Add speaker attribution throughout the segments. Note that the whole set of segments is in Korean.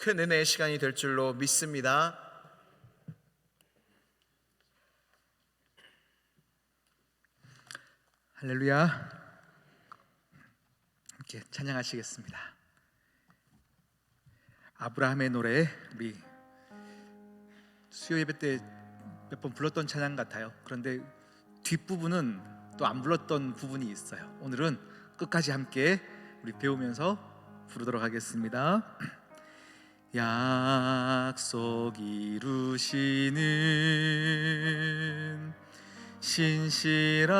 Speaker 1: 큰 은혜의 시간이 될 줄로 믿습니다. 할렐루야. 함께 찬양하시겠습니다. 아브라함의 노래, 우리 수요 예배 때 몇 번 불렀던 찬양 같아요. 그런데 뒷부분은 또 안 불렀던 부분이 있어요. 오늘은 끝까지 함께 우리 배우면서 부르도록 하겠습니다. 약속 이루시는 신실한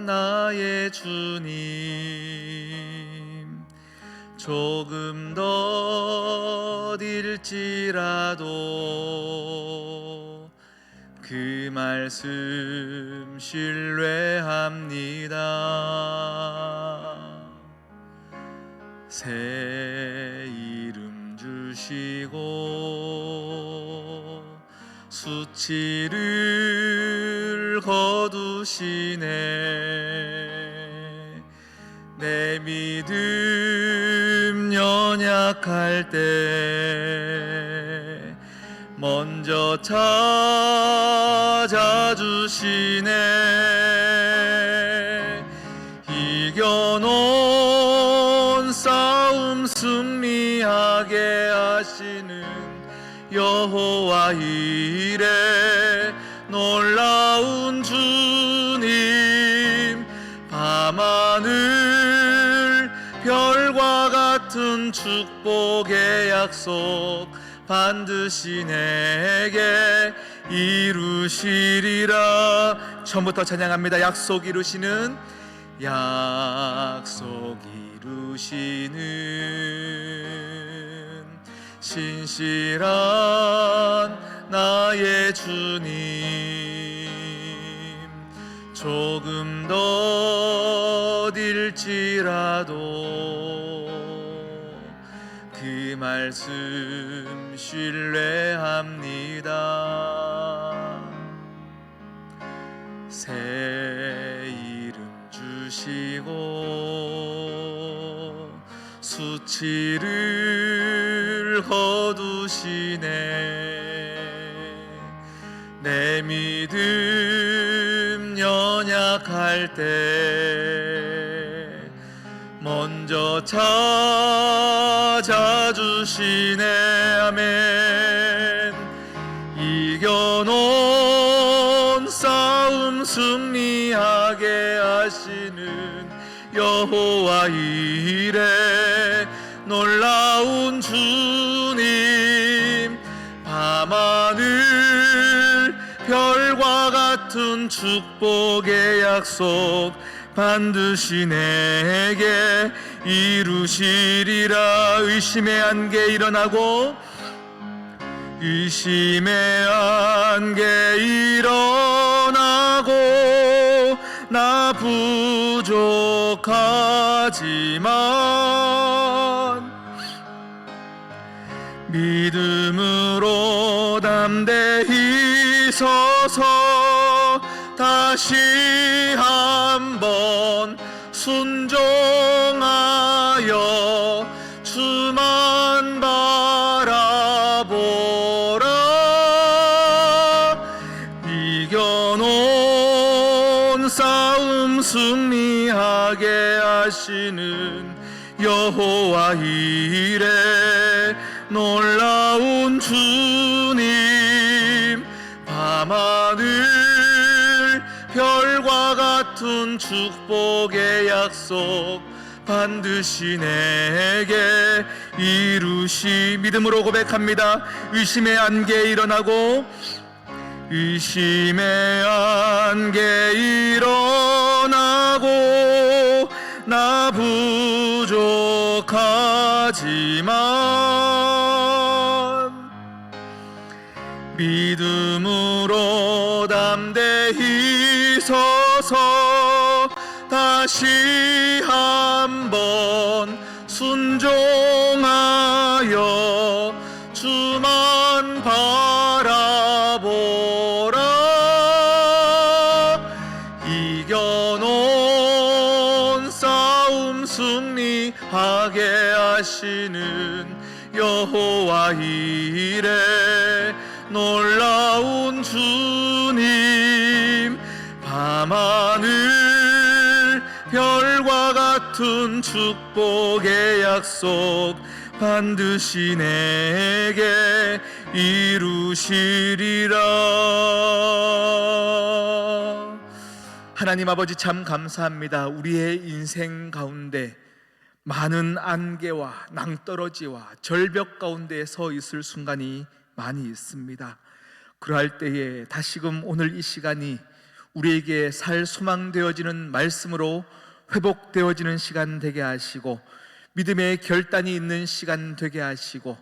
Speaker 1: 나의 주님, 조금 더딜지라도 그 말씀 신뢰합니다. 새 이름 주시고 수치를 거두시네. 내 믿음 연약할 때 먼저 찾아주시네. 이겨놓은 싸움 승리하게 하시는 여호와 이레 놀라운 주님, 밤하늘 별과 같은 축복의 약속 반드시 내게 이루시리라. 처음부터 찬양합니다. 약속 이루시는, 약속 이루시는 신실한 나의 주님, 조금 더딜지라도 그 말씀 신뢰합니다. 새 이름 주시고 수치를 거두시네. 내 믿음 연약할 때 먼저 찾아주시네. 아멘. 이겨놓은 싸움 승리하게 하시는 여호와 이레 놀라운 주님, 밤하늘 별과 같은 축복의 약속 반드시 내게 이루시리라. 의심의 안개 일어나고, 의심의 안개 일어나고, 나 부족하지만 믿음으로 담대히 서서 다시 한번 순종하여 주만 바라보라. 이겨놓은 싸움 승리하게 하시는 여호와 이레 놀라운 주님, 밤하늘 별과 같은 축복의 약속 반드시 내게 믿음으로 고백합니다. 의심의 안개 일어나고, 의심의 안개 일어나고, 나 부족하지만 믿음으로 담대히 서서 다시 한번 순종하여 주만 바라보라. 이겨놓은 싸움 승리하게 하시는 여호와 이래 놀라운 주님 밤하늘 별과 같은 축복의 약속 반드시 내게 이루시리라. 하나님 아버지 참 감사합니다. 우리의 인생 가운데 많은 안개와 낭떠러지와 절벽 가운데 서 있을 순간이 많이 있습니다. 그러할 때에 다시금 오늘 이 시간이 우리에게 살 소망 되어지는 말씀으로 회복되어지는 시간 되게 하시고 믿음의 결단이 있는 시간 되게 하시고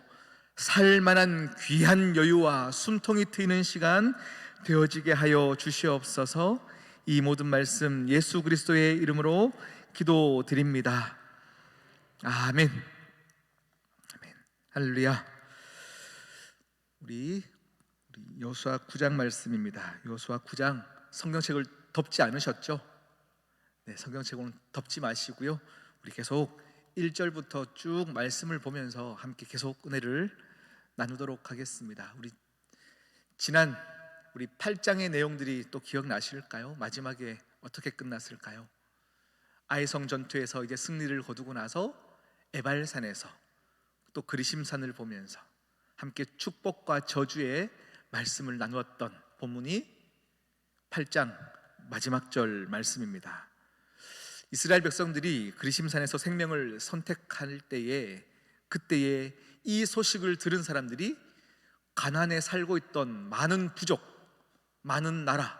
Speaker 1: 살만한 귀한 여유와 숨통이 트이는 시간 되어지게 하여 주시옵소서. 이 모든 말씀 예수 그리스도의 이름으로 기도드립니다. 아멘. 아멘. 할렐루야. 우리 여호수아 9장 말씀입니다. 여호수아 9장 성경책을 덮지 않으셨죠? 네, 성경책 오늘 덮지 마시고요. 우리 계속 1절부터 쭉 말씀을 보면서 함께 계속 은혜를 나누도록 하겠습니다. 지난 8장의 내용들이 또 기억나실까요? 마지막에 어떻게 끝났을까요? 아이성 전투에서 이제 승리를 거두고 나서 에발산에서 또 그리심산을 보면서 함께 축복과 저주의 말씀을 나누었던 본문이 8장 마지막 절 말씀입니다. 이스라엘 백성들이 그리심산에서 생명을 선택할 때에 그때에 이 소식을 들은 사람들이 가나안에 살고 있던 많은 부족, 많은 나라,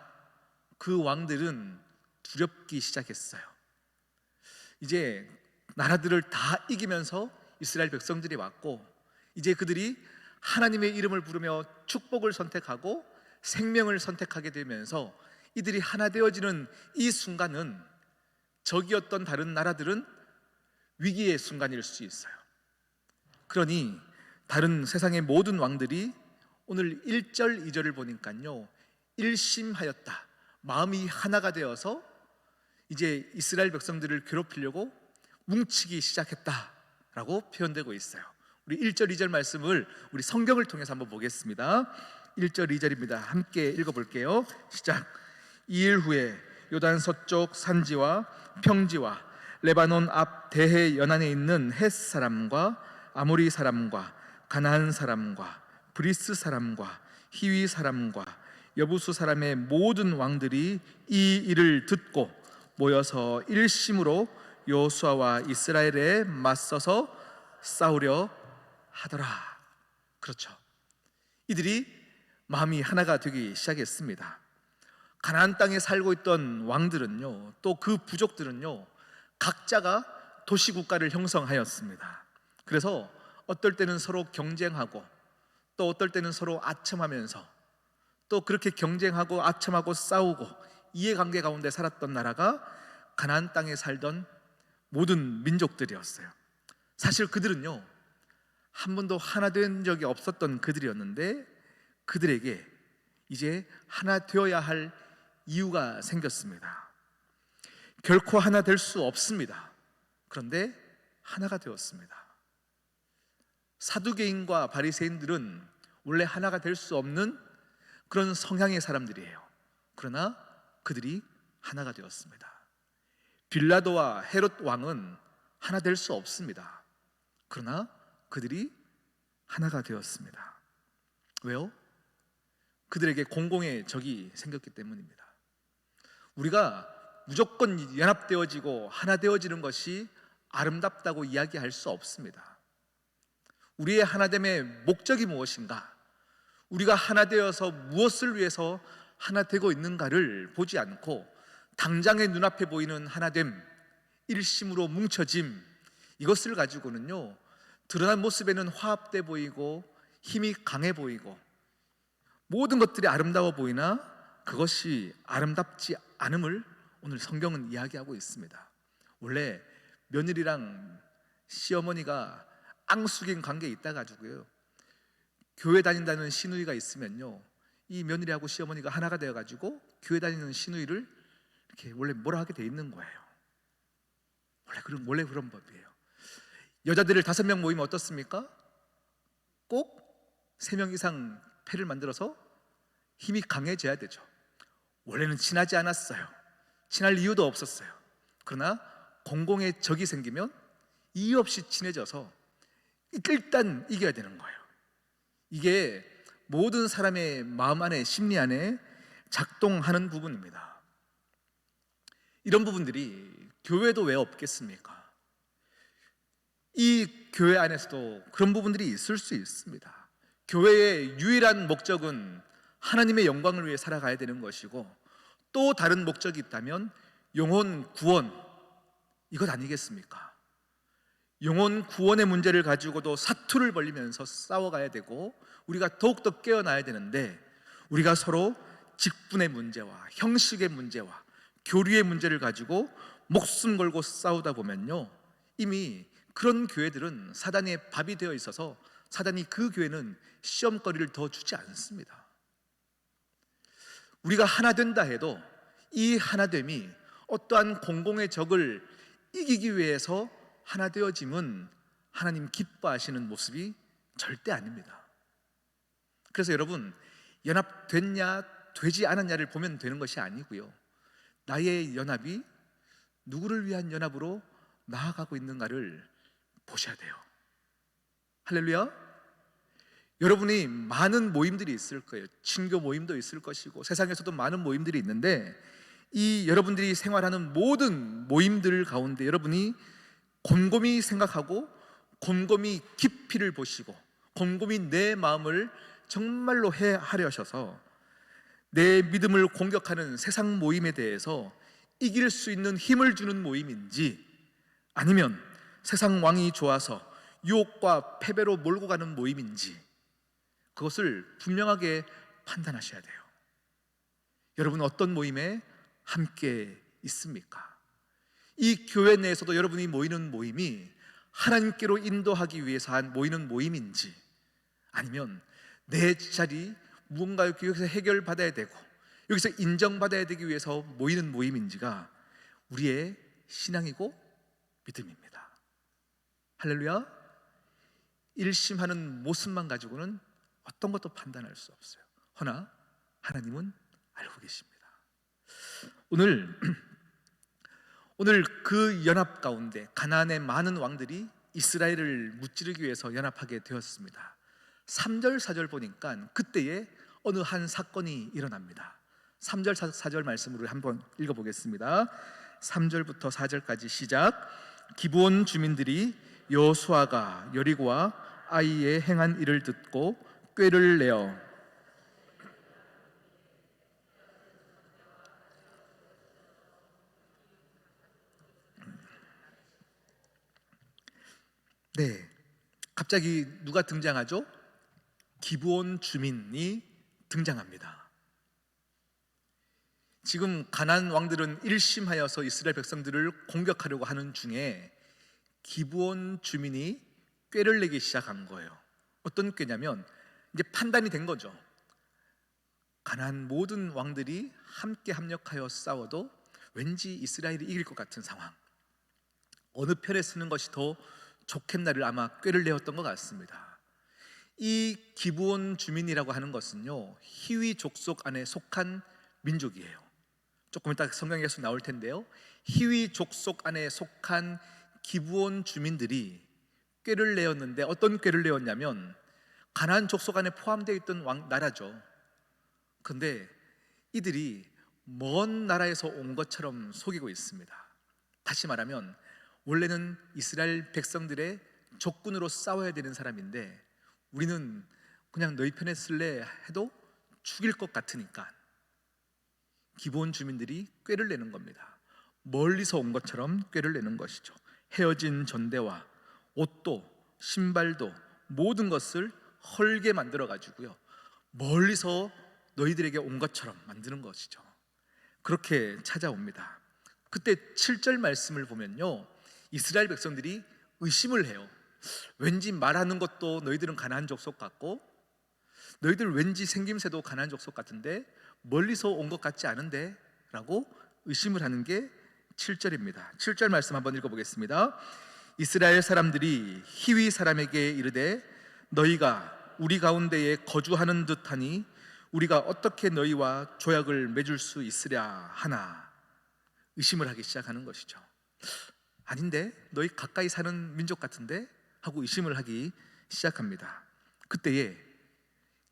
Speaker 1: 그 왕들은 두렵기 시작했어요. 이제 나라들을 다 이기면서 이스라엘 백성들이 왔고 이제 그들이 하나님의 이름을 부르며 축복을 선택하고 생명을 선택하게 되면서 이들이 하나 되어지는 이 순간은 적이었던 다른 나라들은 위기의 순간일 수 있어요. 그러니 다른 세상의 모든 왕들이 오늘 1절 2절을 보니까요 일심하였다, 마음이 하나가 되어서 이제 이스라엘 백성들을 괴롭히려고 뭉치기 시작했다라고 표현되고 있어요. 우리 1절 2절 말씀을 우리 성경을 통해서 한번 보겠습니다. 1절 2절입니다. 함께 읽어볼게요. 시작. 2일 후에 요단 서쪽 산지와 평지와 레바논 앞 대해 연안에 있는 헷 사람과 아모리 사람과 가나안 사람과 브리스 사람과 히위 사람과 여부수 사람의 모든 왕들이 이 일을 듣고 모여서 일심으로 여호수아와 이스라엘에 맞서서 싸우려 하더라. 그렇죠. 이들이 마음이 하나가 되기 시작했습니다. 가나안 땅에 살고 있던 왕들은요, 또 그 부족들은요, 각자가 도시국가를 형성하였습니다. 그래서 어떨 때는 서로 경쟁하고 또 어떨 때는 서로 아첨하면서 또 그렇게 경쟁하고 아첨하고 싸우고 이해관계 가운데 살았던 나라가 가나안 땅에 살던 모든 민족들이었어요. 사실 그들은요 한 번도 하나 된 적이 없었던 그들이었는데 그들에게 이제 하나 되어야 할 이유가 생겼습니다. 결코 하나 될 수 없습니다. 그런데 하나가 되었습니다. 사두개인과 바리새인들은 원래 하나가 될 수 없는 그런 성향의 사람들이에요. 그러나 그들이 하나가 되었습니다. 빌라도와 헤롯 왕은 하나 될 수 없습니다. 그러나 그들이 하나가 되었습니다. 왜요? 그들에게 공공의 적이 생겼기 때문입니다. 우리가 무조건 연합되어지고 하나 되어지는 것이 아름답다고 이야기할 수 없습니다. 우리의 하나됨의 목적이 무엇인가? 우리가 하나 되어서 무엇을 위해서 하나 되고 있는가를 보지 않고 당장의 눈앞에 보이는 하나됨, 일심으로 뭉쳐짐, 이것을 가지고는요 드러난 모습에는 화합돼 보이고 힘이 강해 보이고 모든 것들이 아름다워 보이나 그것이 아름답지 않음을 오늘 성경은 이야기하고 있습니다. 원래 며느리랑 시어머니가 앙숙인 관계에 있다 가지고요 교회 다닌다는 시누이가 있으면요 이 며느리하고 시어머니가 하나가 되어 가지고 교회 다니는 시누이를 이렇게 원래 뭐라 하게 돼 있는 거예요. 원래 그런 법이에요. 여자들을 5명 모이면 어떻습니까? 꼭 3명 이상 패를 만들어서 힘이 강해져야 되죠. 원래는 친하지 않았어요. 친할 이유도 없었어요. 그러나 공공의 적이 생기면 이유 없이 친해져서 일단 이겨야 되는 거예요. 이게 모든 사람의 마음 안에, 심리 안에 작동하는 부분입니다. 이런 부분들이 교회도 왜 없겠습니까? 이 교회 안에서도 그런 부분들이 있을 수 있습니다. 교회의 유일한 목적은 하나님의 영광을 위해 살아가야 되는 것이고, 또 다른 목적이 있다면 영혼 구원, 이것 아니겠습니까? 영혼 구원의 문제를 가지고도 사투를 벌리면서 싸워가야 되고, 우리가 더욱더 깨어나야 되는데, 우리가 서로 직분의 문제와 형식의 문제와 교류의 문제를 가지고 목숨 걸고 싸우다 보면요, 이미 그런 교회들은 사단의 밥이 되어 있어서 사단이 그 교회는 시험거리를 더 주지 않습니다. 우리가 하나 된다 해도 이 하나됨이 어떠한 공공의 적을 이기기 위해서 하나 되어짐은 하나님 기뻐하시는 모습이 절대 아닙니다. 그래서 여러분, 연합됐냐 되지 않았냐를 보면 되는 것이 아니고요, 나의 연합이 누구를 위한 연합으로 나아가고 있는가를 보셔야 돼요. 할렐루야. 여러분이 많은 모임들이 있을 거예요. 친교 모임도 있을 것이고 세상에서도 많은 모임들이 있는데, 이 여러분들이 생활하는 모든 모임들 가운데 여러분이 곰곰이 생각하고 곰곰이 깊이를 보시고 곰곰이 내 마음을 정말로 헤아려셔서 내 믿음을 공격하는 세상 모임에 대해서 이길 수 있는 힘을 주는 모임인지, 아니면 세상 왕이 좋아서 유혹과 패배로 몰고 가는 모임인지, 그것을 분명하게 판단하셔야 돼요. 여러분은 어떤 모임에 함께 있습니까? 이 교회 내에서도 여러분이 모이는 모임이 하나님께로 인도하기 위해서 모이는 모임인지, 아니면 내 자리 무언가 여기서 해결받아야 되고 여기서 인정받아야 되기 위해서 모이는 모임인지가 우리의 신앙이고 믿음입니다. 할렐루야. 일심하는 모습만 가지고는 어떤 것도 판단할 수 없어요. 허나 하나님은 알고 계십니다. 오늘 그 연합 가운데 가나안의 많은 왕들이 이스라엘을 무찌르기 위해서 연합하게 되었습니다. 3절 4절 보니까 그때에 어느 한 사건이 일어납니다. 3절 4절 말씀으로 한번 읽어보겠습니다. 3절부터 4절까지 시작. 기브온 주민들이 여호수아가 여리고와 아이에 행한 일을 듣고 꾀를 내어 갑자기 누가 등장하죠? 기브온 주민이 등장합니다. 지금 가나안 왕들은 일심하여서 이스라엘 백성들을 공격하려고 하는 중에 기브온 주민이 꾀를 내기 시작한 거예요. 어떤 꾀냐면 이제 판단이 된 거죠. 가나안 모든 왕들이 함께 합력하여 싸워도 왠지 이스라엘이 이길 것 같은 상황, 어느 편에 쓰는 것이 더 좋겠나를 아마 꾀를 내었던 것 같습니다. 이 기브온 주민이라고 하는 것은요, 히위 족속 안에 속한 민족이에요. 조금 이따 성경에서 나올 텐데요, 히위 족속 안에 속한 기브온 주민들이 꾀를 내었는데, 어떤 꾀를 내었냐면 가나안 족속 안에 포함되어 있던 나라죠. 그런데 이들이 먼 나라에서 온 것처럼 속이고 있습니다. 다시 말하면 원래는 이스라엘 백성들의 적군으로 싸워야 되는 사람인데, 우리는 그냥 너희 편에 쓸래 해도 죽일 것 같으니까 기브온 주민들이 꾀를 내는 겁니다. 멀리서 온 것처럼 꾀를 내는 것이죠. 헤어진 전대와 옷도 신발도 모든 것을 헐게 만들어 가지고요, 멀리서 너희들에게 온 것처럼 만드는 것이죠. 그렇게 찾아옵니다. 그때 7절 말씀을 보면요, 이스라엘 백성들이 의심을 해요. 왠지 말하는 것도 너희들은 가나안 족속 같고, 너희들 왠지 생김새도 가나안 족속 같은데 멀리서 온 것 같지 않은데? 라고 의심을 하는 게 7절입니다 7절 말씀 한번 읽어보겠습니다. 이스라엘 사람들이 히위 사람에게 이르되 너희가 우리 가운데에 거주하는 듯하니 우리가 어떻게 너희와 조약을 맺을 수 있으랴 하나. 의심을 하기 시작하는 것이죠. 아닌데? 너희 가까이 사는 민족 같은데? 하고 의심을 하기 시작합니다. 그때에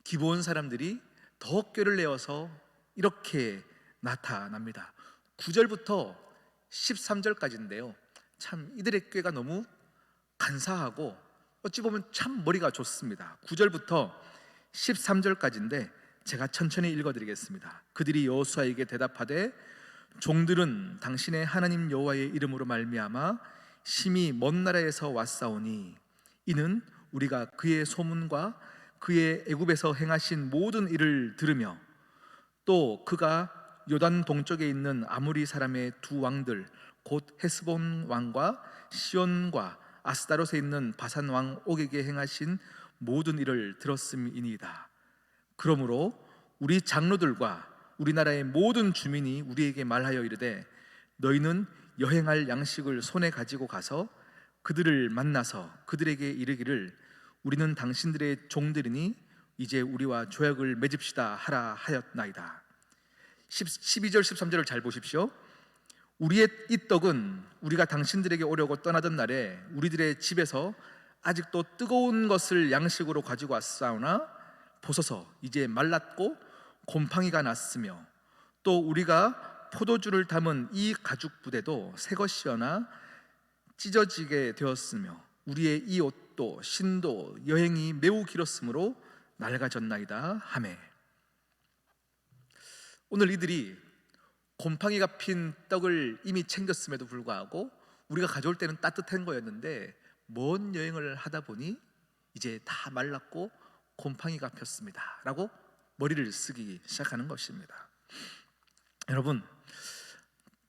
Speaker 1: 기브온 사람들이 더 꾀를 내어서 이렇게 나타납니다. 9절부터 13절까지인데요, 참 이들의 꾀가 너무 간사하고 어찌 보면 참 머리가 좋습니다. 9절부터 13절까지인데 제가 천천히 읽어드리겠습니다. 그들이 여호수아에게 대답하되 종들은 당신의 하나님 여호와의 이름으로 말미암아 심히 먼 나라에서 왔사오니 이는 우리가 그의 소문과 그의 애굽에서 행하신 모든 일을 들으며 또 그가 요단 동쪽에 있는 아모리 사람의 두 왕들 곧 헤스본 왕과 시온과 아스다롯에 있는 바산 왕 옥에게 행하신 모든 일을 들었음이니이다. 그러므로 우리 장로들과 우리나라의 모든 주민이 우리에게 말하여 이르되 너희는 여행할 양식을 손에 가지고 가서 그들을 만나서 그들에게 이르기를 우리는 당신들의 종들이니 이제 우리와 조약을 맺읍시다 하라 하였나이다. 12절 13절을 잘 보십시오. 우리의 이 떡은 우리가 당신들에게 오려고 떠나던 날에 우리들의 집에서 아직도 뜨거운 것을 양식으로 가지고 왔사오나 보소서 이제 말랐고 곰팡이가 났으며 또 우리가 포도주를 담은 이 가죽 부대도 새 것이어나 찢어지게 되었으며 우리의 이 옷도 신도 여행이 매우 길었으므로 낡아졌나이다 하매. 오늘 이들이 곰팡이가 핀 떡을 이미 챙겼음에도 불구하고 우리가 가져올 때는 따뜻한 거였는데 먼 여행을 하다 보니 이제 다 말랐고 곰팡이가 폈습니다 라고 머리를 쓰기 시작하는 것입니다. 여러분,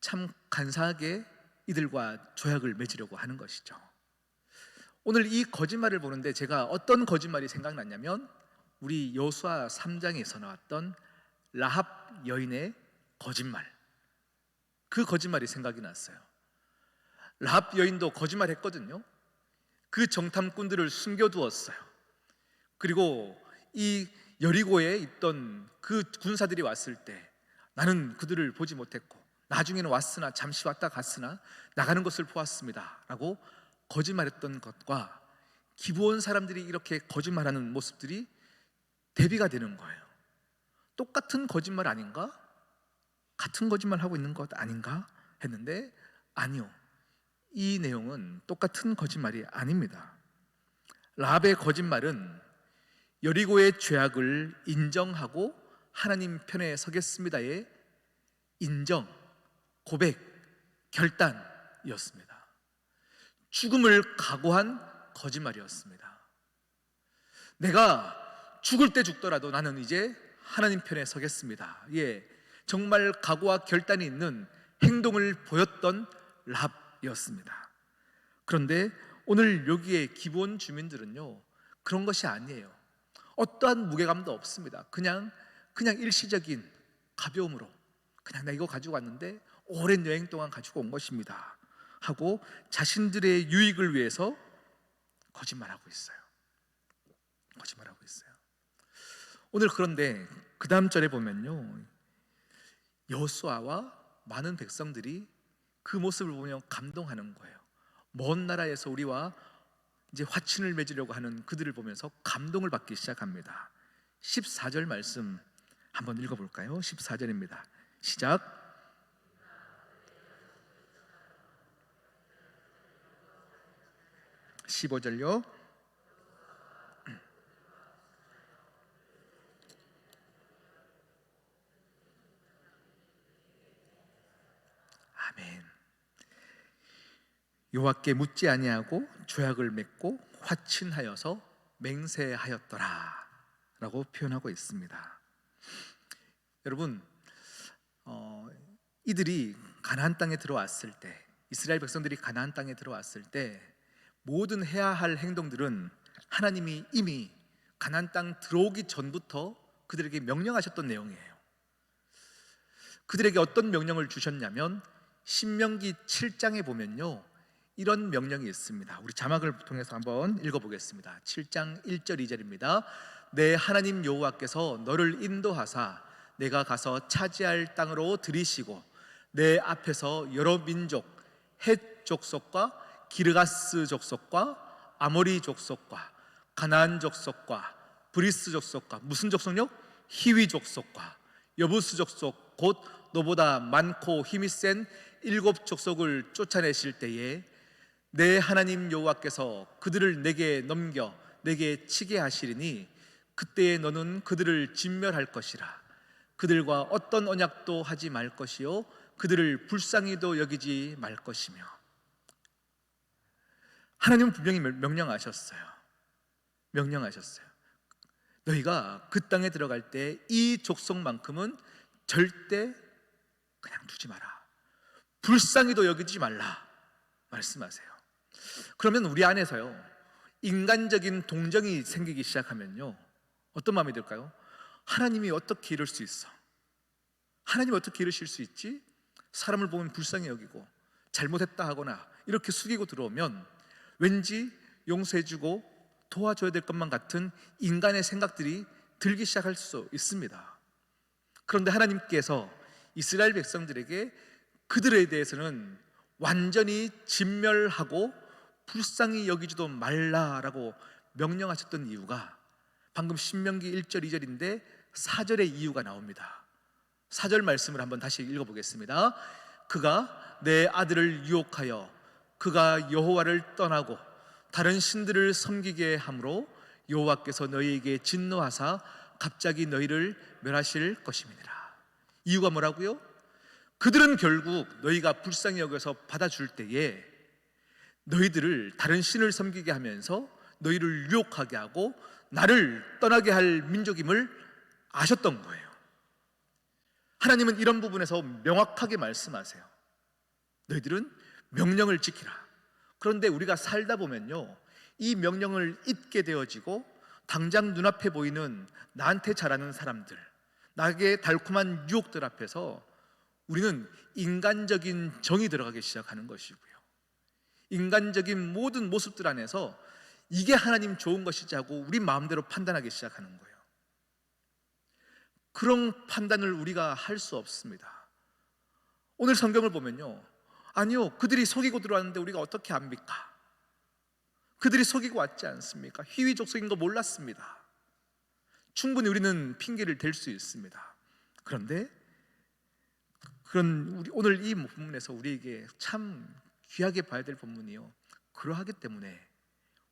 Speaker 1: 참 간사하게 이들과 조약을 맺으려고 하는 것이죠. 오늘 이 거짓말을 보는데 제가 어떤 거짓말이 생각났냐면 우리 여호수아 3장에서 나왔던 라합 여인의 거짓말, 그 거짓말이 생각이 났어요. 라합 여인도 거짓말했거든요. 그 정탐꾼들을 숨겨두었어요. 그리고 이 여리고에 있던 그 군사들이 왔을 때 나는 그들을 보지 못했고 나중에는 왔으나 잠시 왔다 갔으나 나가는 것을 보았습니다 라고 거짓말했던 것과 기브온 사람들이 이렇게 거짓말하는 모습들이 대비가 되는 거예요. 똑같은 거짓말 아닌가? 같은 거짓말 하고 있는 것 아닌가? 했는데 아니요, 이 내용은 똑같은 거짓말이 아닙니다. 라합의 거짓말은 여리고의 죄악을 인정하고 하나님 편에 서겠습니다의 인정, 고백, 결단이었습니다. 죽음을 각오한 거짓말이었습니다. 내가 죽을 때 죽더라도 나는 이제 하나님 편에 서겠습니다. 예, 정말 각오와 결단이 있는 행동을 보였던 라합이었습니다. 그런데 오늘 여기에 기브온 주민들은요, 그런 것이 아니에요. 어떠한 무게감도 없습니다. 그냥 일시적인 가벼움으로 그냥 나 이거 가지고 왔는데 오랜 여행 동안 가지고 온 것입니다 하고 자신들의 유익을 위해서 거짓말하고 있어요. 오늘 그런데 그 다음 절에 보면요, 여호수아와 많은 백성들이 그 모습을 보며 감동하는 거예요. 먼 나라에서 우리와 이제 화친을 맺으려고 하는 그들을 보면서 감동을 받기 시작합니다. 14절 말씀 한번 읽어볼까요? 14절입니다. 시작. 15절요. 아멘. 여호와께 묻지 아니하고 조약을 맺고 화친하여서 맹세하였더라 라고 표현하고 있습니다. 여러분, 이들이 가나안 땅에 들어왔을 때, 이스라엘 백성들이 가나안 땅에 들어왔을 때 모든 해야 할 행동들은 하나님이 이미 가나안 땅 들어오기 전부터 그들에게 명령하셨던 내용이에요. 그들에게 어떤 명령을 주셨냐면 신명기 7장에 보면요, 이런 명령이 있습니다. 우리 자막을 통해서 한번 읽어보겠습니다. 7장 1절 2절입니다. 내 하나님 여호와께서 너를 인도하사 내가 가서 차지할 땅으로 들이시고 내 앞에서 여러 민족 헷 족속과 기르가스 족속과 아모리 족속과 가나안 족속과 브리스 족속과 무슨 족속요? 히위 족속과 여부스 족속 곧 너보다 많고 힘이 센 7족속을 쫓아내실 때에 내 하나님 여호와께서 그들을 내게 넘겨 내게 치게 하시리니 그때에 너는 그들을 진멸할 것이라. 그들과 어떤 언약도 하지 말 것이요 그들을 불쌍히도 여기지 말 것이며. 하나님은 분명히 명령하셨어요. 너희가 그 땅에 들어갈 때 이 족속만큼은 절대 그냥 두지 마라. 불쌍히도 여기지 말라 말씀하세요. 그러면 우리 안에서요 인간적인 동정이 생기기 시작하면요 어떤 마음이 들까요? 하나님이 어떻게 이럴 수 있어? 하나님이 어떻게 이러실 수 있지? 사람을 보면 불쌍히 여기고 잘못했다 하거나 이렇게 숙이고 들어오면 왠지 용서해주고 도와줘야 될 것만 같은 인간의 생각들이 들기 시작할 수 있습니다. 그런데 하나님께서 이스라엘 백성들에게 그들에 대해서는 완전히 진멸하고 불쌍히 여기지도 말라라고 명령하셨던 이유가 방금 신명기 1절 2절인데 4절의 이유가 나옵니다. 4절 말씀을 한번 다시 읽어보겠습니다. 그가 내 아들을 유혹하여 그가 여호와를 떠나고 다른 신들을 섬기게 함으로 여호와께서 너희에게 진노하사 갑자기 너희를 멸하실 것임이니라. 이유가 뭐라고요? 그들은 결국 너희가 불쌍히 여겨서 받아줄 때에 너희들을 다른 신을 섬기게 하면서 너희를 유혹하게 하고 나를 떠나게 할 민족임을 아셨던 거예요. 하나님은 이런 부분에서 명확하게 말씀하세요. 너희들은 명령을 지키라. 그런데 우리가 살다 보면요 이 명령을 잊게 되어지고 당장 눈앞에 보이는 나한테 잘하는 사람들, 나에게 달콤한 유혹들 앞에서 우리는 인간적인 정이 들어가기 시작하는 것이고요 인간적인 모든 모습들 안에서 이게 하나님 좋은 것이지 하고 우리 마음대로 판단하기 시작하는 거예요. 그런 판단을 우리가 할 수 없습니다. 오늘 성경을 보면요 아니요 그들이 속이고 들어왔는데 우리가 어떻게 압니까? 그들이 속이고 왔지 않습니까? 희위 족속인 거 몰랐습니다. 충분히 우리는 핑계를 댈 수 있습니다. 그런데 오늘 이 본문에서 우리에게 참 귀하게 봐야 될 본문이요 그러하기 때문에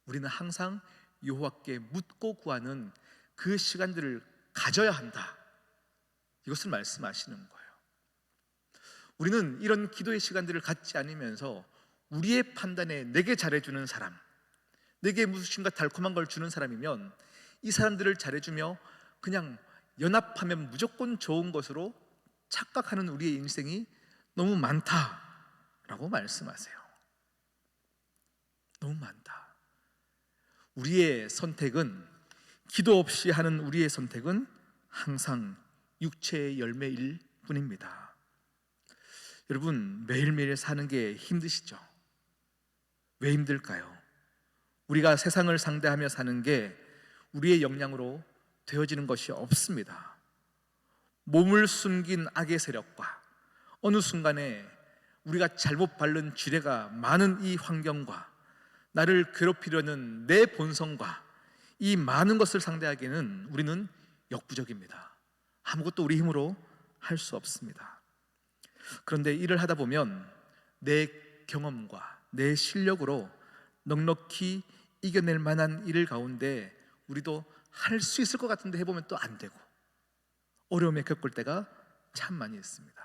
Speaker 1: 우리는 항상 여호와께 묻고 구하는 그 시간들을 가져야 한다, 이것을 말씀하시는 거예요. 우리는 이런 기도의 시간들을 갖지 않으면서 우리의 판단에 내게 잘해주는 사람, 내게 무엇인가 달콤한 걸 주는 사람이면 이 사람들을 잘해주며 그냥 연합하면 무조건 좋은 것으로 착각하는 우리의 인생이 너무 많다라고 말씀하세요. 너무 많다. 우리의 선택은, 기도 없이 하는 우리의 선택은 항상 육체의 열매일 뿐입니다. 여러분, 매일매일 사는 게 힘드시죠? 왜 힘들까요? 우리가 세상을 상대하며 사는 게 우리의 역량으로 되어지는 것이 없습니다. 몸을 숨긴 악의 세력과 어느 순간에 우리가 잘못 바른 지뢰가 많은 이 환경과 나를 괴롭히려는 내 본성과 이 많은 것을 상대하기에는 우리는 역부족입니다. 아무것도 우리 힘으로 할 수 없습니다. 그런데 일을 하다 보면 내 경험과 내 실력으로 넉넉히 이겨낼 만한 일 가운데 우리도 할 수 있을 것 같은데 해보면 또 안 되고 어려움에 겪을 때가 참 많이 있습니다.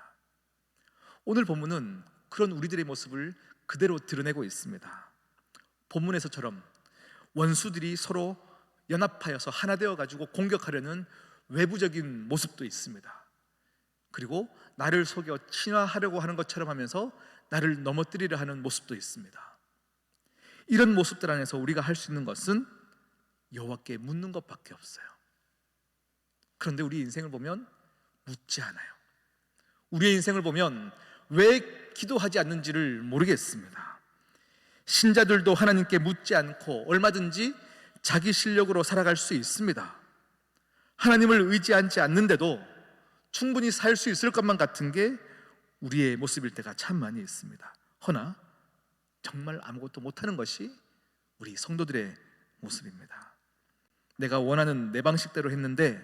Speaker 1: 오늘 본문은 그런 우리들의 모습을 그대로 드러내고 있습니다. 본문에서처럼 원수들이 서로 연합하여서 하나 되어가지고 공격하려는 외부적인 모습도 있습니다. 그리고 나를 속여 친화하려고 하는 것처럼 하면서 나를 넘어뜨리려 하는 모습도 있습니다. 이런 모습들 안에서 우리가 할 수 있는 것은 여호와께 묻는 것밖에 없어요. 그런데 우리 인생을 보면 묻지 않아요. 우리의 인생을 보면 왜 기도하지 않는지를 모르겠습니다. 신자들도 하나님께 묻지 않고 얼마든지 자기 실력으로 살아갈 수 있습니다. 하나님을 의지하지 않는데도 충분히 살 수 있을 것만 같은 게 우리의 모습일 때가 참 많이 있습니다. 허나 정말 아무것도 못하는 것이 우리 성도들의 모습입니다. 내가 원하는 내 방식대로 했는데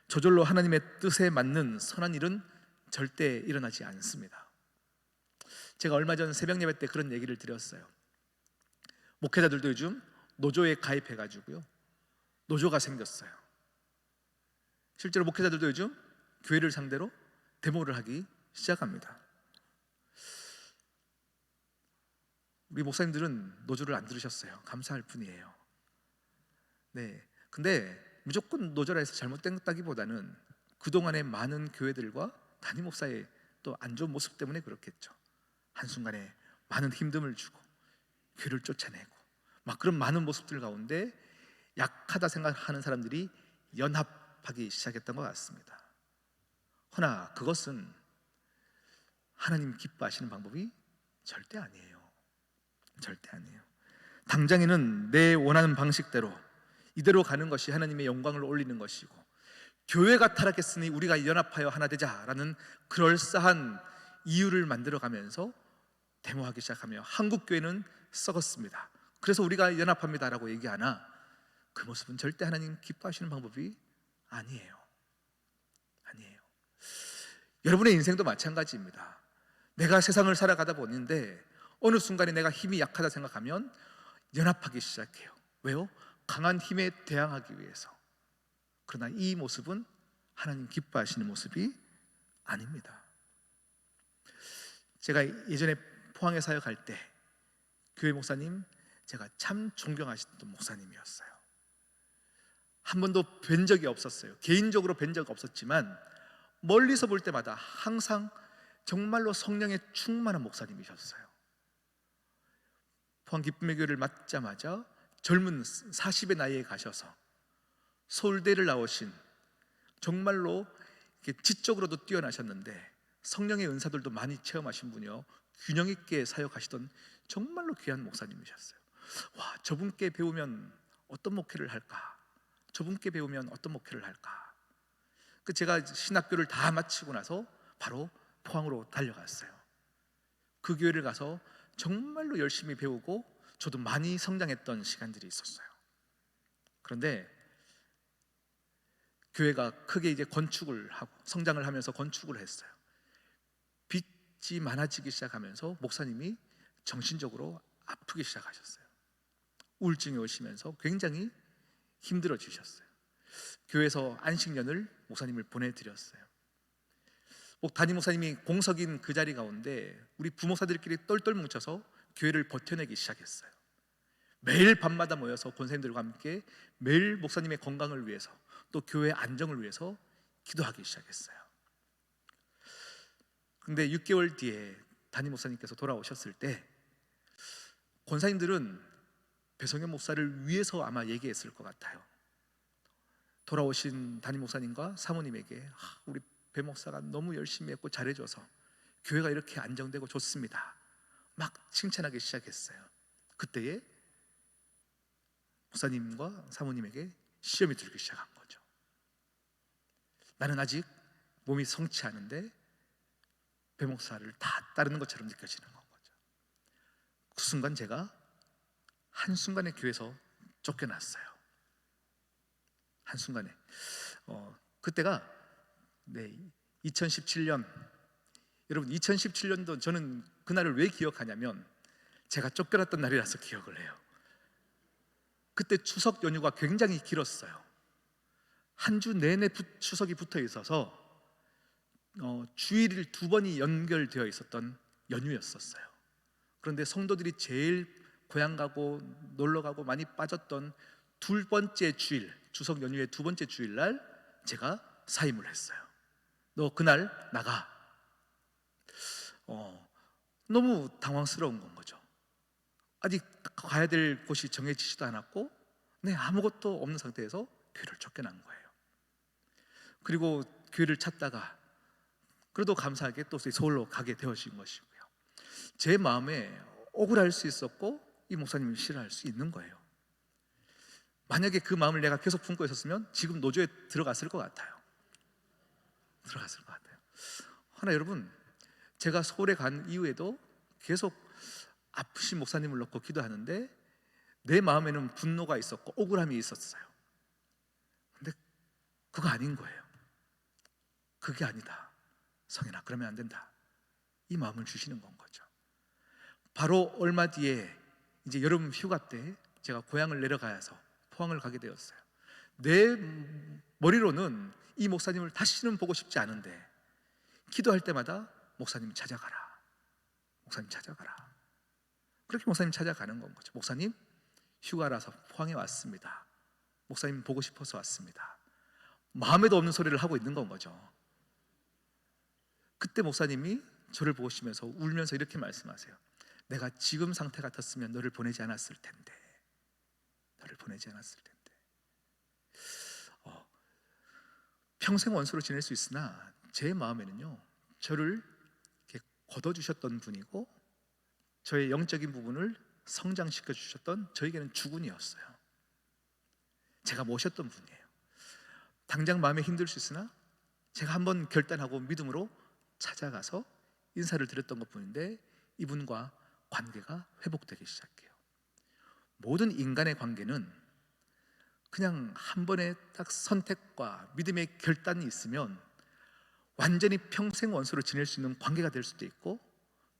Speaker 1: 저절로 하나님의 뜻에 맞는 선한 일은 절대 일어나지 않습니다. 제가 얼마 전 새벽 예배 때 그런 얘기를 드렸어요. 목회자들도 요즘 노조에 가입해가지고요, 노조가 생겼어요. 실제로 목회자들도 요즘 교회를 상대로 데모를 하기 시작합니다. 우리 목사님들은 노조를 안 들으셨어요. 감사할 뿐이에요. 네, 근데 무조건 노조라 해서 잘못됐다기보다는 그동안의 많은 교회들과 담임 목사의 또 안 좋은 모습 때문에 그렇겠죠. 한순간에 많은 힘듦을 주고 교회를 쫓아내고 막 그런 많은 모습들 가운데 약하다 생각하는 사람들이 연합하기 시작했던 것 같습니다. 허나 그것은 하나님 기뻐하시는 방법이 절대 아니에요. 절대 아니에요. 당장에는 내 원하는 방식대로 이대로 가는 것이 하나님의 영광을 올리는 것이고, 교회가 타락했으니 우리가 연합하여 하나 되자라는 그럴싸한 이유를 만들어가면서 데모하기 시작하며 한국 교회는 썩었습니다, 그래서 우리가 연합합니다라고 얘기하나 그 모습은 절대 하나님 기뻐하시는 방법이 아니에요. 아니에요. 여러분의 인생도 마찬가지입니다. 내가 세상을 살아가다 보는데 어느 순간에 내가 힘이 약하다 생각하면 연합하기 시작해요. 왜요? 강한 힘에 대항하기 위해서. 그러나 이 모습은 하나님 기뻐하시는 모습이 아닙니다. 제가 예전에 포항에 사역할 때 교회 목사님, 제가 참 존경하시던 목사님이었어요. 한 번도 뵌 적이 없었어요. 개인적으로 뵌 적 없었지만 멀리서 볼 때마다 항상 정말로 성령에 충만한 목사님이셨어요. 포항 기쁨의 교회를 맡자마자 젊은 40의 나이에 가셔서 서울대를 나오신, 정말로 지적으로도 뛰어나셨는데 성령의 은사들도 많이 체험하신 분이요, 균형 있게 사역하시던 정말로 귀한 목사님이셨어요. 와, 저분께 배우면 어떤 목회를 할까? 저분께 배우면 어떤 목회를 할까? 제가 신학교를 다 마치고 나서 바로 포항으로 달려갔어요. 그 교회를 가서 정말로 열심히 배우고 저도 많이 성장했던 시간들이 있었어요. 그런데 교회가 크게 이제 건축을 하고 성장을 하면서 건축을 했어요. 빚이 많아지기 시작하면서 목사님이 정신적으로 아프기 시작하셨어요. 우울증이 오시면서 굉장히 힘들어지셨어요. 교회에서 안식년을 목사님을 보내드렸어요. 담임 목사님이 공석인 그 자리 가운데 우리 부목사들끼리 똘똘 뭉쳐서 교회를 버텨내기 시작했어요. 매일 밤마다 모여서 권사님들과 함께 매일 목사님의 건강을 위해서 또 교회의 안정을 위해서 기도하기 시작했어요. 그런데 6개월 뒤에 담임 목사님께서 돌아오셨을 때 권사님들은 배성현 목사를 위해서 아마 얘기했을 것 같아요. 돌아오신 담임 목사님과 사모님에게 우리 배 목사가 너무 열심히 했고 잘해줘서 교회가 이렇게 안정되고 좋습니다, 막 칭찬하기 시작했어요. 그때에 목사님과 사모님에게 시험이 들기 시작한 거죠. 나는 아직 몸이 성치 않은데 배 목사를 다 따르는 것처럼 느껴지는 거죠. 그 순간 제가 한순간에 교회에서 쫓겨났어요. 한순간에. 그때가 2017년, 여러분 2017년도 저는 그날을 왜 기억하냐면 제가 쫓겨났던 날이라서 기억을 해요. 그때 추석 연휴가 굉장히 길었어요. 한 주 내내 추석이 붙어 있어서 주일을 2번이 연결되어 있었던 연휴였었어요. 그런데 성도들이 제일 고향 가고 놀러 가고 많이 빠졌던 2번째 주일, 추석 연휴의 2번째 주일날 제가 사임을 했어요. 너 그날 나가. 너무 당황스러운 건 거죠. 아직 가야 될 곳이 정해지지도 않았고 아무것도 없는 상태에서 교회를 쫓겨난 거예요. 그리고 교회를 찾다가 그래도 감사하게 또 서울로 가게 되어진 것이고요. 제 마음에 억울할 수 있었고 이 목사님을 싫어할 수 있는 거예요. 만약에 그 마음을 내가 계속 품고 있었으면 지금 노조에 들어갔을 것 같아요. 하나 여러분, 제가 서울에 간 이후에도 계속 아프신 목사님을 놓고 기도하는데 내 마음에는 분노가 있었고 억울함이 있었어요. 근데 그거 아닌 거예요. 그게 아니다. 성현아, 그러면 안 된다. 이 마음을 주시는 건 거죠. 바로 얼마 뒤에 이제 여름 휴가 때 제가 고향을 내려가서 포항을 가게 되었어요. 내 머리로는 이 목사님을 다시는 보고 싶지 않은데 기도할 때마다 목사님 찾아가라, 목사님 찾아가라. 그렇게 목사님 찾아가는 건 거죠. 목사님 휴가라서 포항에 왔습니다. 목사님 보고 싶어서 왔습니다. 마음에도 없는 소리를 하고 있는 건 거죠. 그때 목사님이 저를 보시면서 울면서 이렇게 말씀하세요. 내가 지금 상태 같았으면 너를 보내지 않았을 텐데, 너를 보내지 않았을 텐데. 평생 원수로 지낼 수 있으나 제 마음에는요, 저를 이렇게 걷어주셨던 분이고 저의 영적인 부분을 성장시켜 주셨던 저에게는 주군이었어요. 제가 모셨던 분이에요. 당장 마음에 힘들 수 있으나 제가 한번 결단하고 믿음으로 찾아가서 인사를 드렸던 것뿐인데 이분과 관계가 회복되기 시작해요. 모든 인간의 관계는 그냥 한 번의 딱 선택과 믿음의 결단이 있으면 완전히 평생 원수로 지낼 수 있는 관계가 될 수도 있고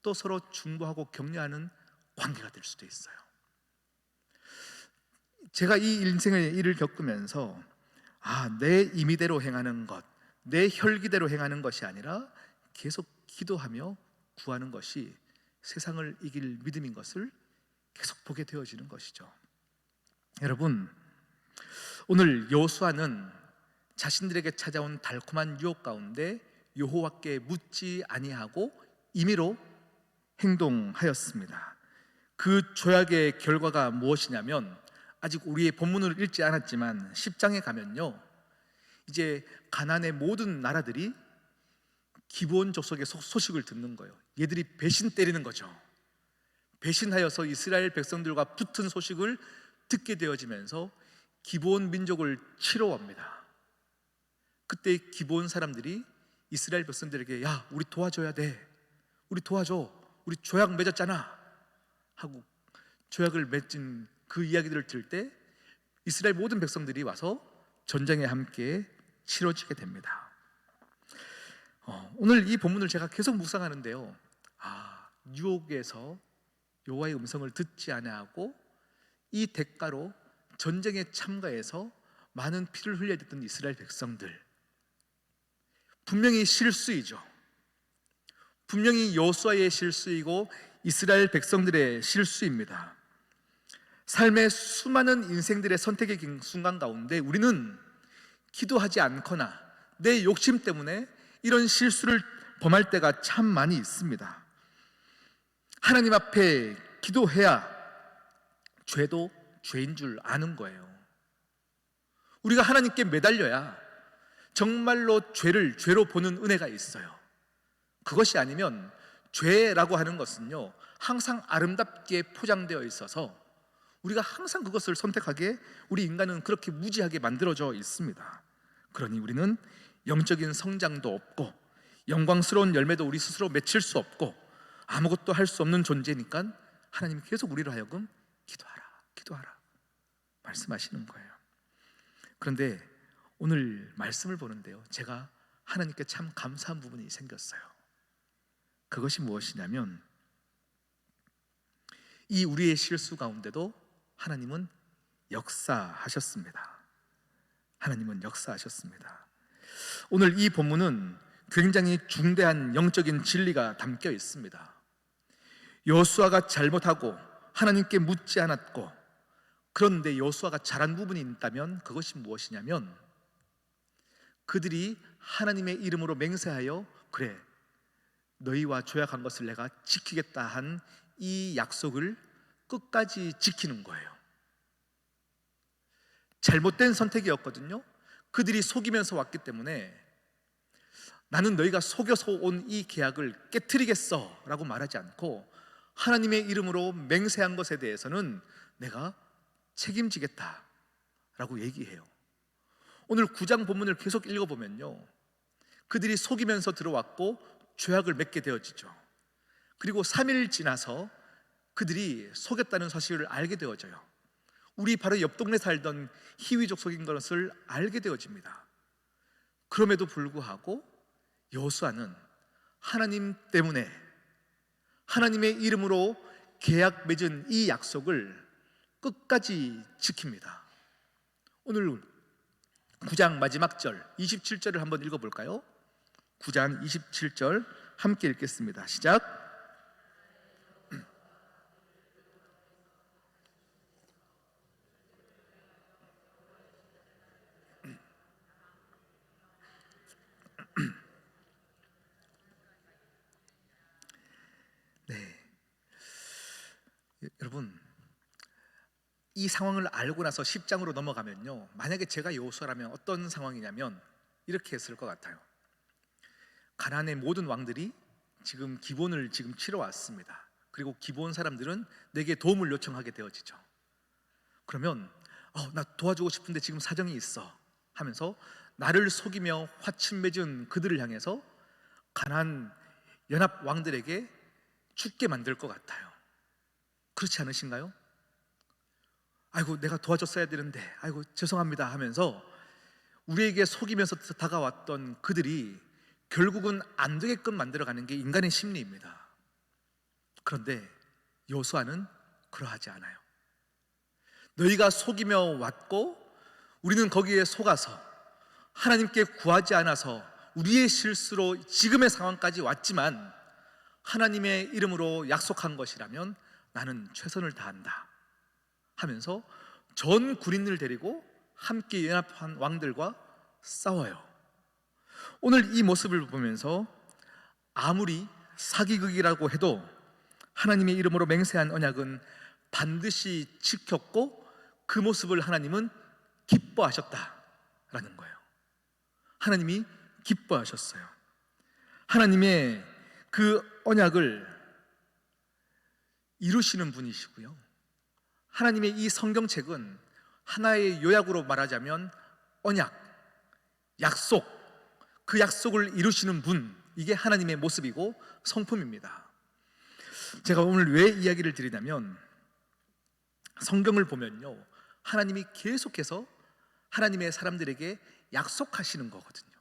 Speaker 1: 또 서로 중보하고 격려하는 관계가 될 수도 있어요. 제가 이 인생의 일을 겪으면서 내 임의대로 행하는 것, 내 혈기대로 행하는 것이 아니라 계속 기도하며 구하는 것이 세상을 이길 믿음인 것을 계속 보게 되어지는 것이죠. 여러분, 오늘 여호수아는 자신들에게 찾아온 달콤한 유혹 가운데 여호와께 묻지 아니하고 임의로 행동하였습니다. 그 조약의 결과가 무엇이냐면, 아직 우리의 본문을 읽지 않았지만 10장에 가면요, 이제 가나안의 모든 나라들이 기브온 족속의 소식을 듣는 거예요. 얘들이 배신 때리는 거죠. 배신하여서 이스라엘 백성들과 붙은 소식을 듣게 되어지면서 기브온 민족을 치러옵니다. 그때 기브온 사람들이 이스라엘 백성들에게 야, 우리 도와줘야 돼, 우리 도와줘, 우리 조약 맺었잖아 하고 조약을 맺은 그 이야기들을 들을 때 이스라엘 모든 백성들이 와서 전쟁에 함께 치러지게 됩니다. 오늘 이 본문을 제가 계속 묵상하는데요, 유혹에서 여호와의 음성을 듣지 아니하고 이 대가로 전쟁에 참가해서 많은 피를 흘려야 됐던 이스라엘 백성들, 분명히 실수이죠. 분명히 여호수아의 실수이고 이스라엘 백성들의 실수입니다. 삶의 수많은 인생들의 선택의 순간 가운데 우리는 기도하지 않거나 내 욕심 때문에 이런 실수를 범할 때가 참 많이 있습니다. 하나님 앞에 기도해야 죄도 죄인 줄 아는 거예요. 우리가 하나님께 매달려야 정말로 죄를 죄로 보는 은혜가 있어요. 그것이 아니면 죄라고 하는 것은요, 항상 아름답게 포장되어 있어서 우리가 항상 그것을 선택하게 우리 인간은 그렇게 무지하게 만들어져 있습니다. 그러니 우리는 영적인 성장도 없고 영광스러운 열매도 우리 스스로 맺힐 수 없고 아무것도 할 수 없는 존재니까 하나님이 계속 우리로 하여금 기도하라, 기도하라 말씀하시는 거예요. 그런데 오늘 말씀을 보는데요, 제가 하나님께 참 감사한 부분이 생겼어요. 그것이 무엇이냐면, 이 우리의 실수 가운데도 하나님은 역사하셨습니다. 하나님은 역사하셨습니다. 오늘 이 본문은 굉장히 중대한 영적인 진리가 담겨 있습니다. 여호수아가 잘못하고 하나님께 묻지 않았고, 그런데 여호수아가 잘한 부분이 있다면 그것이 무엇이냐면, 그들이 하나님의 이름으로 맹세하여 그래, 너희와 조약한 것을 내가 지키겠다 한 이 약속을 끝까지 지키는 거예요. 잘못된 선택이었거든요. 그들이 속이면서 왔기 때문에 나는 너희가 속여서 온 이 계약을 깨트리겠어 라고 말하지 않고 하나님의 이름으로 맹세한 것에 대해서는 내가 책임지겠다라고 얘기해요. 오늘 9장 본문을 계속 읽어보면요, 그들이 속이면서 들어왔고 죄악을 맺게 되어지죠. 그리고 3일 지나서 그들이 속였다는 사실을 알게 되어져요. 우리 바로 옆 동네 살던 히위족 속인 것을 알게 되어집니다. 그럼에도 불구하고 여호수아는 하나님 때문에, 하나님의 이름으로 계약 맺은 이 약속을 끝까지 지킵니다. 오늘 9장 마지막 절 27절을 한번 읽어볼까요? 9장 27절 함께 읽겠습니다. 시작. 네, 여러분, 이 상황을 알고 나서 10장으로 넘어가면요, 만약에 제가 여호수아라면 어떤 상황이냐면 이렇게 했을 것 같아요. 가나안의 모든 왕들이 지금 기본을 치러 왔습니다. 그리고 기본 사람들은 내게 도움을 요청하게 되어지죠. 그러면 나 도와주고 싶은데 지금 사정이 있어 하면서 나를 속이며 화친 맺은 그들을 향해서 가나안 연합 왕들에게 죽게 만들 것 같아요. 그렇지 않으신가요? 아이고, 내가 도와줬어야 되는데, 아이고 죄송합니다 하면서 우리에게 속이면서 다가왔던 그들이 결국은 안 되게끔 만들어가는 게 인간의 심리입니다. 그런데 여호수아는 그러하지 않아요. 너희가 속이며 왔고 우리는 거기에 속아서 하나님께 구하지 않아서 우리의 실수로 지금의 상황까지 왔지만 하나님의 이름으로 약속한 것이라면 나는 최선을 다한다 하면서 전 군인을 데리고 함께 연합한 왕들과 싸워요. 오늘 이 모습을 보면서 아무리 사기극이라고 해도 하나님의 이름으로 맹세한 언약은 반드시 지켰고 그 모습을 하나님은 기뻐하셨다라는 거예요. 하나님이 기뻐하셨어요. 하나님의 그 언약을 이루시는 분이시고요, 하나님의 이 성경책은 하나의 요약으로 말하자면 언약, 약속, 그 약속을 이루시는 분, 이게 하나님의 모습이고 성품입니다. 제가 오늘 왜 이야기를 드리냐면 성경을 보면요, 하나님이 계속해서 하나님의 사람들에게 약속하시는 거거든요.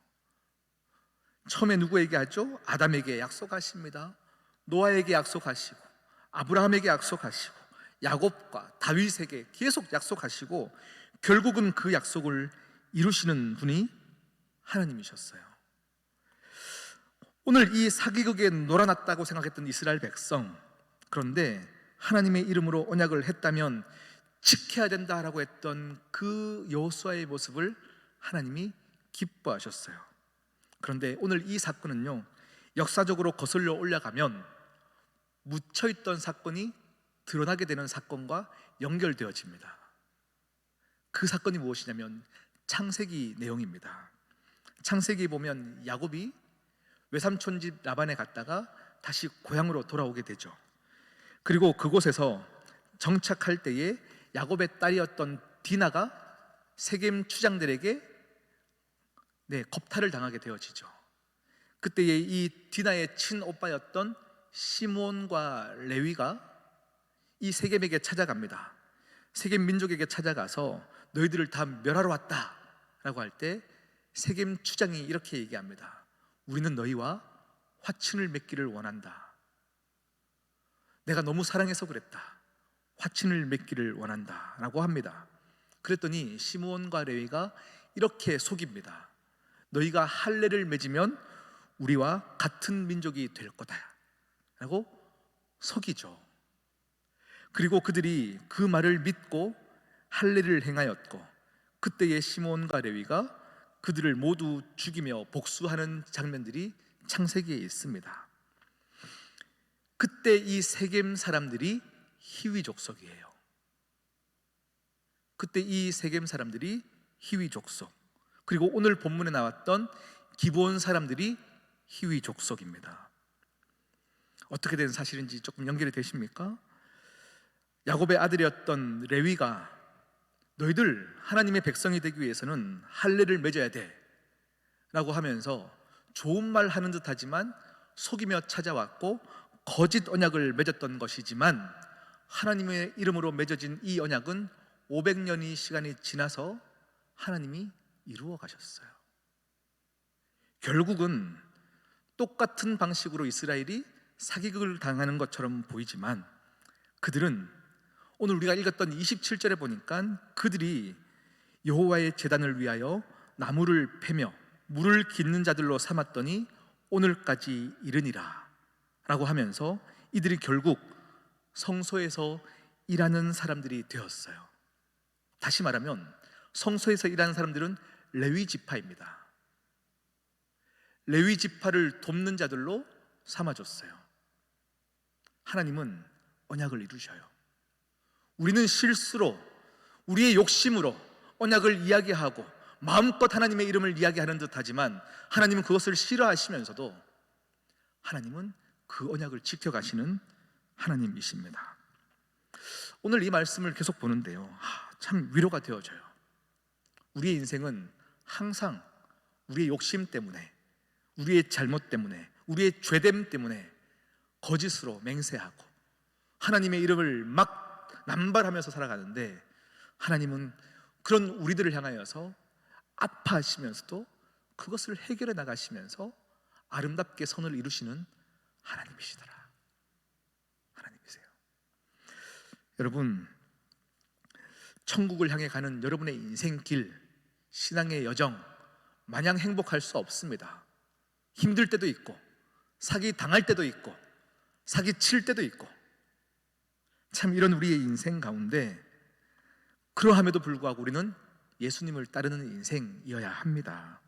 Speaker 1: 처음에 누구에게 하죠? 아담에게 약속하십니다. 노아에게 약속하시고 아브라함에게 약속하시고 야곱과 다윗에게 계속 약속하시고 결국은 그 약속을 이루시는 분이 하나님이셨어요. 오늘 이 사기극에 놀아났다고 생각했던 이스라엘 백성, 그런데 하나님의 이름으로 언약을 했다면 지켜야 된다라고 했던 그 여호수아의 모습을 하나님이 기뻐하셨어요. 그런데 오늘 이 사건은요, 역사적으로 거슬러 올라가면 묻혀있던 사건이 드러나게 되는 사건과 연결되어집니다. 그 사건이 무엇이냐면 창세기 내용입니다. 창세기 보면 야곱이 외삼촌 집 라반에 갔다가 다시 고향으로 돌아오게 되죠. 그리고 그곳에서 정착할 때에 야곱의 딸이었던 디나가 세겜 추장들에게 겁탈을 당하게 되어지죠. 그때에 이 디나의 친오빠였던 시므온과 레위가 이 세겜에게 찾아갑니다. 세겜 민족에게 찾아가서 너희들을 다 멸하러 왔다 라고 할 때 세겜 추장이 이렇게 얘기합니다. 우리는 너희와 화친을 맺기를 원한다. 내가 너무 사랑해서 그랬다. 화친을 맺기를 원한다 라고 합니다. 그랬더니 시므온과 레위가 이렇게 속입니다. 너희가 할례를 맺으면 우리와 같은 민족이 될 거다 라고 속이죠. 그리고 그들이 그 말을 믿고 할례를 행하였고 그때의 시므온과 레위가 그들을 모두 죽이며 복수하는 장면들이 창세기에 있습니다. 그때 이 세겜 사람들이 히위 족속이에요. 그때 이 세겜 사람들이 히위 족속, 그리고 오늘 본문에 나왔던 기브온 사람들이 히위 족속입니다. 어떻게 된 사실인지 조금 연결이 되십니까? 야곱의 아들이었던 레위가 너희들 하나님의 백성이 되기 위해서는 할례를 맺어야 돼 라고 하면서 좋은 말 하는 듯 하지만 속이며 찾아왔고 거짓 언약을 맺었던 것이지만, 하나님의 이름으로 맺어진 이 언약은 500년이 시간이 지나서 하나님이 이루어 가셨어요. 결국은 똑같은 방식으로 이스라엘이 사기극을 당하는 것처럼 보이지만, 그들은 오늘 우리가 읽었던 27절에 보니까 그들이 여호와의 제단을 위하여 나무를 패며 물을 깃는 자들로 삼았더니 오늘까지 이르니라 라고 하면서 이들이 결국 성소에서 일하는 사람들이 되었어요. 다시 말하면 성소에서 일하는 사람들은 레위 지파입니다. 레위 지파를 돕는 자들로 삼아줬어요. 하나님은 언약을 이루셔요. 우리는 실수로, 우리의 욕심으로 언약을 이야기하고 마음껏 하나님의 이름을 이야기하는 듯 하지만, 하나님은 그것을 싫어하시면서도 하나님은 그 언약을 지켜가시는 하나님이십니다. 오늘 이 말씀을 계속 보는데요, 참 위로가 되어져요. 우리의 인생은 항상 우리의 욕심 때문에, 우리의 잘못 때문에, 우리의 죄됨 때문에 거짓으로 맹세하고 하나님의 이름을 막 남발하면서 살아가는데, 하나님은 그런 우리들을 향하여서 아파하시면서도 그것을 해결해 나가시면서 아름답게 선을 이루시는 하나님이시더라. 하나님이세요. 여러분, 천국을 향해 가는 여러분의 인생길, 신앙의 여정 마냥 행복할 수 없습니다. 힘들 때도 있고, 사기 당할 때도 있고, 사기 칠 때도 있고, 참 이런 우리의 인생 가운데 그러함에도 불구하고 우리는 예수님을 따르는 인생이어야 합니다.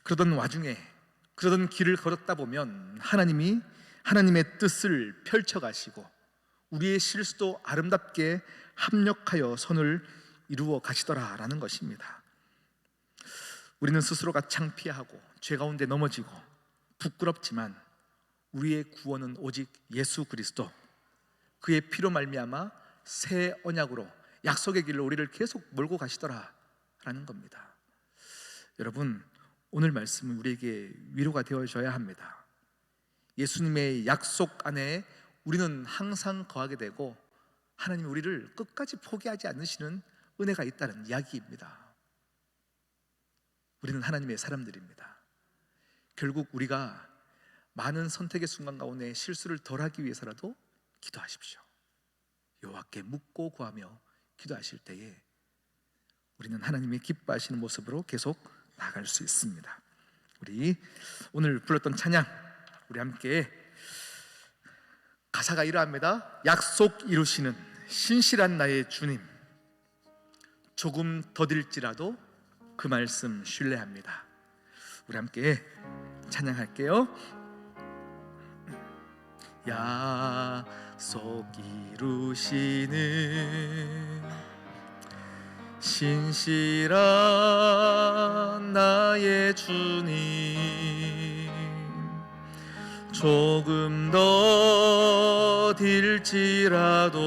Speaker 1: 그러던 와중에, 그러던 길을 걸었다 보면 하나님이 하나님의 뜻을 펼쳐가시고 우리의 실수도 아름답게 합력하여 선을 이루어 가시더라라는 것입니다. 우리는 스스로가 창피하고 죄 가운데 넘어지고 부끄럽지만, 우리의 구원은 오직 예수 그리스도, 그의 피로 말미암아 새 언약으로 약속의 길로 우리를 계속 몰고 가시더라라는 겁니다. 여러분, 오늘 말씀은 우리에게 위로가 되어줘야 합니다. 예수님의 약속 안에 우리는 항상 거하게 되고, 하나님이 우리를 끝까지 포기하지 않으시는 은혜가 있다는 이야기입니다. 우리는 하나님의 사람들입니다. 결국 우리가 많은 선택의 순간 가운데 실수를 덜하기 위해서라도 기도하십시오. 여호와께 묻고 구하며 기도하실 때에 우리는 하나님의 기뻐하시는 모습으로 계속 나아갈 수 있습니다. 우리 오늘 불렀던 찬양, 우리 함께 가사가 이러합니다. 약속 이루시는 신실한 나의 주님, 조금 더딜지라도 그 말씀 신뢰합니다. 우리 함께 찬양할게요. 약속 이루시는 신실한 나의 주님, 조금 더 딜지라도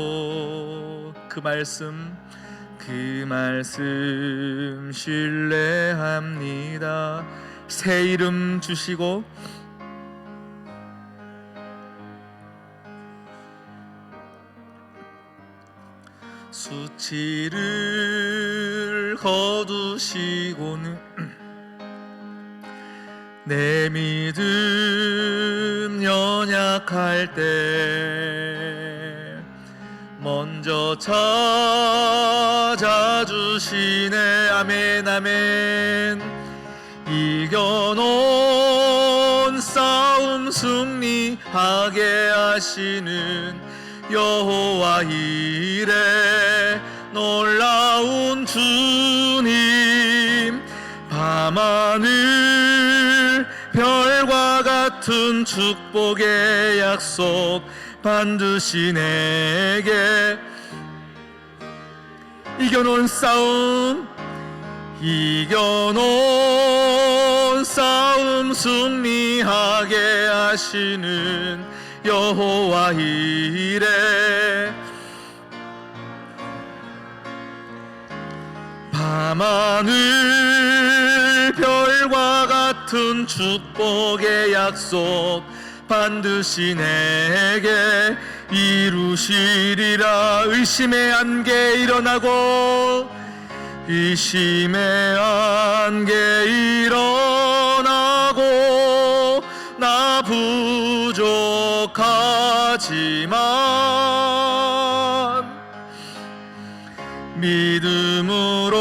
Speaker 1: 그 말씀 신뢰합니다. 새 이름 주시고 수치를 거두시고는 내 믿음 연약할 때 먼저 찾아주시네. 아멘 아멘. 이겨놓은 싸움 승리하게 하시는 여호와 이레 놀라운 주님, 밤하늘 별과 같은 축복의 약속 반드시 내게 이겨놓은 싸움 승리하게 하시는 여호와 이래. 밤하늘 별과 같은 축복의 약속 반드시 내게 이루시리라. 의심의 안개 일어나고, 의심의 안개 일어나고, 나 부족하지만 믿음으로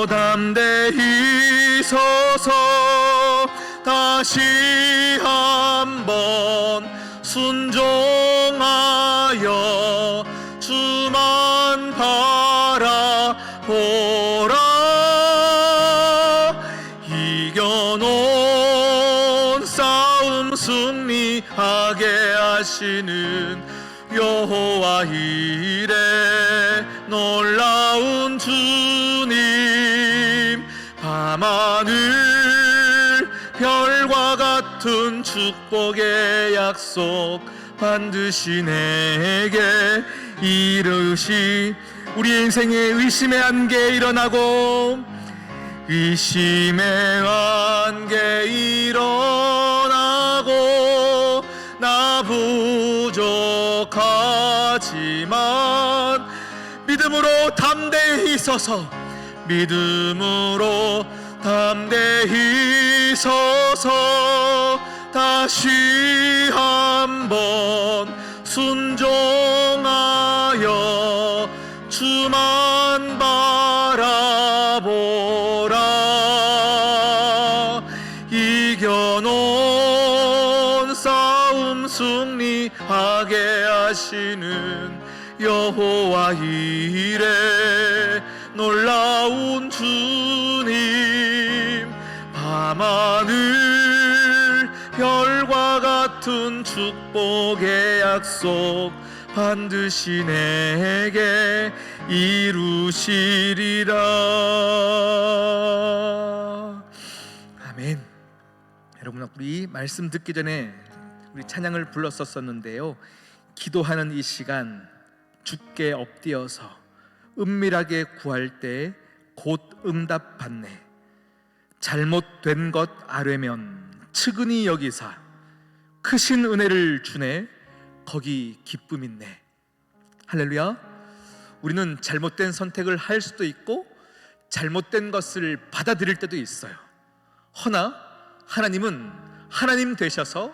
Speaker 1: 담대히 서서 다시 한번 순종하여 주만 바라보라. 이겨놓은 싸움 승리하게 하시는 여호와 이래. 놀라운 주님, 밤하늘 별과 같은 축복의 약속 반드시 내게 우리의 인생에 의심의 안개 일어나고, 의심의 안개 일어나고, 나 부족하지만 믿음으로 담대히 서서, 믿음으로 담대히 서서 다시 한번 순종하여 주만 바라보라. 이겨놓은 싸움 승리하게 하시는 여호와 이래. 놀라운 주님, 밤하늘 별과 같은 축복의 약속 반드시 내게 이루시리라. 아멘. 여러분, 우리 말씀 듣기 전에 우리 찬양을 불렀었는데요, 기도하는 이 시간 주께 엎드려서 은밀하게 구할 때 곧 응답받네. 잘못된 것 아뢰면 측은히 여기사 크신 은혜를 주네. 거기 기쁨 있네. 할렐루야. 우리는 잘못된 선택을 할 수도 있고 잘못된 것을 받아들일 때도 있어요. 허나 하나님은 하나님 되셔서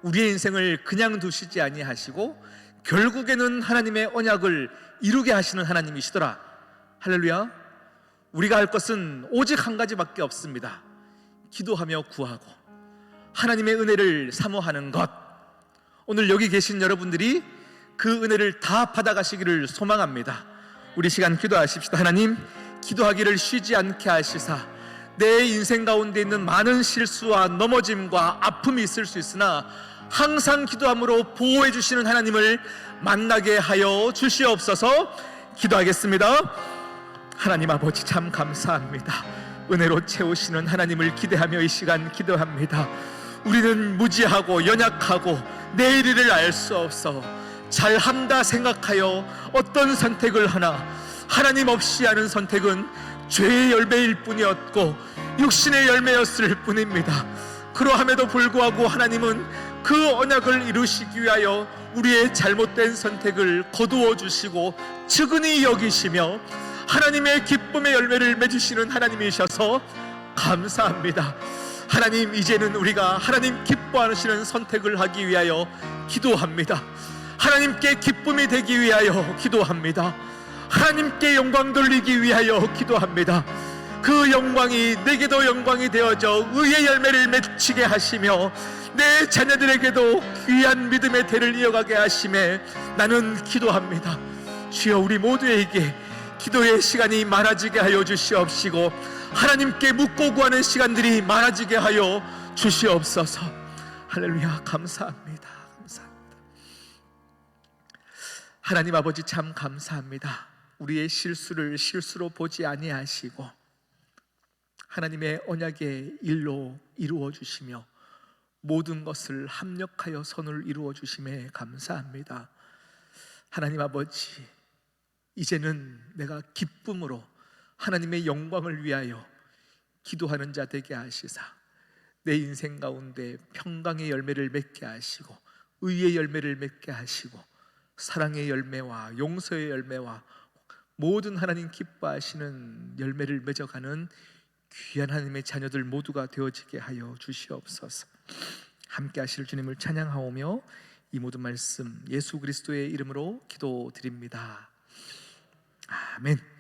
Speaker 1: 우리의 인생을 그냥 두시지 아니하시고 결국에는 하나님의 언약을 이루게 하시는 하나님이시더라. 할렐루야. 우리가 할 것은 오직 한 가지밖에 없습니다. 기도하며 구하고 하나님의 은혜를 사모하는 것. 오늘 여기 계신 여러분들이 그 은혜를 다 받아가시기를 소망합니다. 우리 시간 기도하십시다. 하나님, 기도하기를 쉬지 않게 하시사 내 인생 가운데 있는 많은 실수와 넘어짐과 아픔이 있을 수 있으나 항상 기도함으로 보호해 주시는 하나님을 만나게 하여 주시옵소서. 기도하겠습니다. 하나님 아버지, 참 감사합니다. 은혜로 채우시는 하나님을 기대하며 이 시간 기도합니다. 우리는 무지하고 연약하고 내일 일을 알 수 없어 잘한다 생각하여 어떤 선택을 하나 하나님 없이 하는 선택은 죄의 열매일 뿐이었고 육신의 열매였을 뿐입니다. 그러함에도 불구하고 하나님은 그 언약을 이루시기 위하여 우리의 잘못된 선택을 거두어 주시고 측은히 여기시며 하나님의 기쁨의 열매를 맺으시는 하나님이셔서 감사합니다. 하나님, 이제는 우리가 하나님 기뻐하시는 선택을 하기 위하여 기도합니다. 하나님께 기쁨이 되기 위하여 기도합니다. 하나님께 영광 돌리기 위하여 기도합니다. 그 영광이 내게도 영광이 되어져 의의 열매를 맺히게 하시며 내 자녀들에게도 귀한 믿음의 대를 이어가게 하심에 나는 기도합니다. 주여, 우리 모두에게 기도의 시간이 많아지게 하여 주시옵시고 하나님께 묻고 구하는 시간들이 많아지게 하여 주시옵소서. 할렐루야. 감사합니다. 감사합니다. 하나님 아버지, 참 감사합니다. 우리의 실수를 실수로 보지 아니하시고 하나님의 언약의 일로 이루어 주시며 모든 것을 합력하여 선을 이루어 주심에 감사합니다. 하나님 아버지, 이제는 내가 기쁨으로 하나님의 영광을 위하여 기도하는 자 되게 하시사 내 인생 가운데 평강의 열매를 맺게 하시고 의의 열매를 맺게 하시고 사랑의 열매와 용서의 열매와 모든 하나님 기뻐하시는 열매를 맺어가는 귀한 하나님의 자녀들 모두가 되어지게 하여 주시옵소서. 함께 하실 주님을 찬양하오며 이 모든 말씀 예수 그리스도의 이름으로 기도드립니다. 아멘.